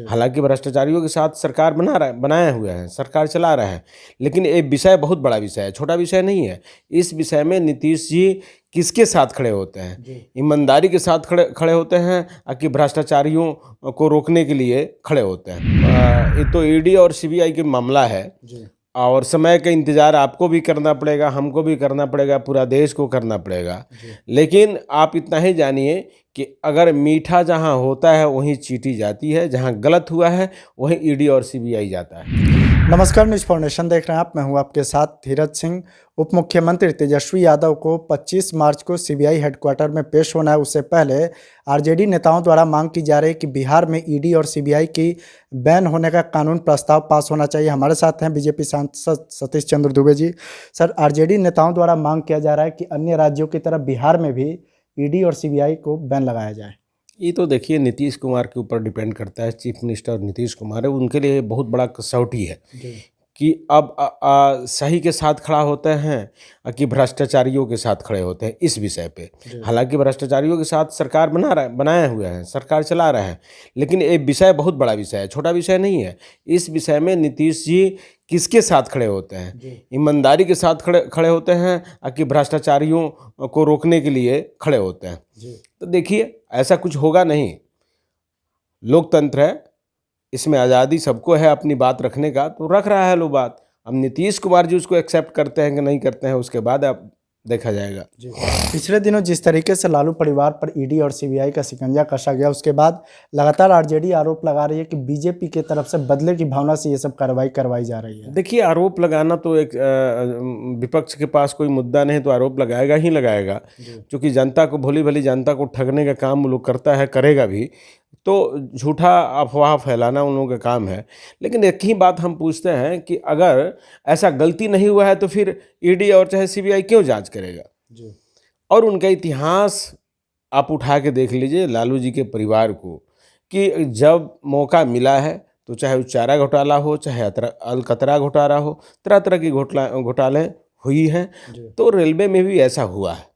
हालांकि भ्रष्टाचारियों के साथ सरकार बनाए हुए हैं, सरकार चला रहा है, लेकिन ये विषय बहुत बड़ा विषय है, छोटा विषय नहीं है। इस विषय में नीतीश जी किसके साथ खड़े होते हैं? ईमानदारी के साथ खड़े होते हैं कि भ्रष्टाचारियों को रोकने के लिए खड़े होते हैं? ये तो ईडी और सीबीआई के मामला है और समय का इंतज़ार आपको भी करना पड़ेगा, हमको भी करना पड़ेगा, पूरा देश को करना पड़ेगा। लेकिन आप इतना ही जानिए कि अगर मीठा जहां होता है वहीं चींटी जाती है, जहां गलत हुआ है वहीं ईडी और सीबीआई जाता है। नमस्कार, न्यूज़ फाउंडेशन देख रहे हैं आप। मैं हूं आपके साथ धीरज सिंह। उप मुख्यमंत्री तेजस्वी यादव को 25 मार्च को सीबीआई हेडक्वार्टर में पेश होना है। उससे पहले आरजेडी नेताओं द्वारा मांग की जा रही है कि बिहार में ईडी और सीबीआई की बैन होने का कानून प्रस्ताव पास होना चाहिए। हमारे साथ हैं बीजेपी सांसद सतीश चंद्र दुबे जी। सर, आरजेडी नेताओं द्वारा मांग किया जा रहा है कि अन्य राज्यों की तरह बिहार में भी ईडी और सीबीआई को बैन लगाया जाए। ये तो देखिए नीतीश कुमार के ऊपर डिपेंड करता है। चीफ मिनिस्टर नीतीश कुमार है, उनके लिए बहुत बड़ा कसौटी है कि अब सही के साथ खड़ा होते हैं कि भ्रष्टाचारियों के साथ खड़े होते हैं इस विषय पे। हालांकि भ्रष्टाचारियों के साथ सरकार बनाए हुए हैं, सरकार चला रहा है, लेकिन ये विषय बहुत बड़ा विषय है, छोटा विषय नहीं है। इस विषय में नीतीश जी किसके साथ खड़े होते हैं? ईमानदारी के साथ खड़े होते हैं कि भ्रष्टाचारियों को रोकने के लिए खड़े होते हैं? तो देखिए, ऐसा कुछ होगा नहीं। लोकतंत्र है, इसमें आज़ादी सबको है अपनी बात रखने का, तो रख रहा है लोग बात। अब नीतीश कुमार जी उसको एक्सेप्ट करते हैं कि नहीं करते हैं, उसके बाद अब देखा जाएगा। पिछले दिनों जिस तरीके से लालू परिवार पर ईडी और सीबीआई का शिकंजा कसा गया, उसके बाद लगातार आरजेडी आरोप लगा रही है कि बीजेपी की तरफ से बदले की भावना से ये सब कार्रवाई करवाई जा रही है। देखिए, आरोप लगाना तो एक विपक्ष के पास कोई मुद्दा नहीं तो आरोप लगाएगा ही लगाएगा, क्योंकि जनता को, भोली भली जनता को ठगने का काम वो लोग करता है, करेगा भी। तो झूठा अफवाह फैलाना उन लोगों का काम है। लेकिन एक ही बात हम पूछते हैं कि अगर ऐसा गलती नहीं हुआ है तो फिर ईडी और चाहे सीबीआई क्यों जांच करेगा? और उनका इतिहास आप उठा के देख लीजिए लालू जी के परिवार को, कि जब मौका मिला है तो चाहे वो चारा घोटाला हो, चाहे अलकतरा घोटाला हो, तरह तरह की घोटाले हुई हैं। तो रेलवे में भी ऐसा हुआ है।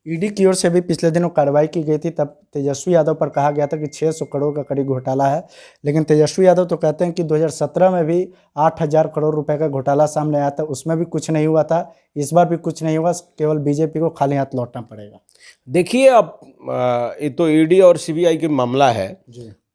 ईडी की ओर से भी पिछले दिनों कार्रवाई की गई थी, तब तेजस्वी यादव पर कहा गया था कि 600 करोड़ का करीब घोटाला है। लेकिन तेजस्वी यादव तो कहते हैं कि 2017 में भी 8000 करोड़ रुपए का घोटाला सामने आया था, उसमें भी कुछ नहीं हुआ था। इस बार भी कुछ नहीं हुआ, केवल बीजेपी को खाली हाथ लौटना पड़ेगा। देखिए, अब ये तो ईडी और सीबीआई के मामला है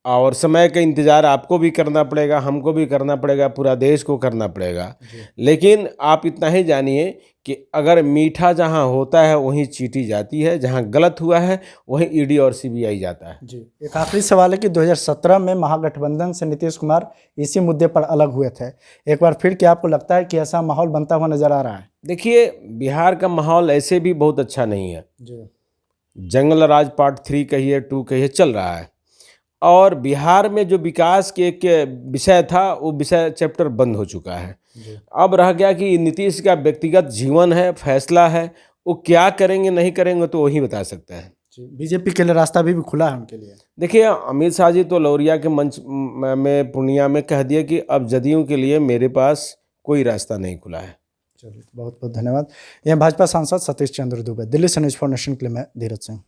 और समय का इंतज़ार आपको भी करना पड़ेगा, हमको भी करना पड़ेगा, पूरा देश को करना पड़ेगा। लेकिन आप इतना ही जानिए कि अगर मीठा जहां होता है वहीं चींटी जाती है, जहां गलत हुआ है वहीं ईडी और सीबीआई जाता है। एक आखिरी सवाल है कि 2017 में महागठबंधन से नीतीश कुमार इसी मुद्दे पर अलग हुए थे। एक बार फिर क्या आपको लगता है कि ऐसा माहौल बनता हुआ नजर आ रहा है? देखिए, बिहार का माहौल ऐसे भी बहुत अच्छा नहीं है। जंगल राज पार्ट 3 कहिए, 2 कहिए, चल रहा है। और बिहार में जो विकास के एक विषय था, वो विषय चैप्टर बंद हो चुका है। अब रह गया कि नीतीश का व्यक्तिगत जीवन है, फैसला है, वो क्या करेंगे नहीं करेंगे तो वही बता सकते हैं। बीजेपी के लिए रास्ता भी खुला है उनके लिए। देखिए, अमित शाह जी तो लौरिया के मंच में पूर्णिया में कह दिया कि अब जदयू के लिए मेरे पास कोई रास्ता नहीं खुला है। चलिए, बहुत बहुत धन्यवाद। यह भाजपा सांसद सतीश चंद्र दुबे। दिल्ली से न्यूज़ फाउंडेशन के लिए मैं धीरज सिंह।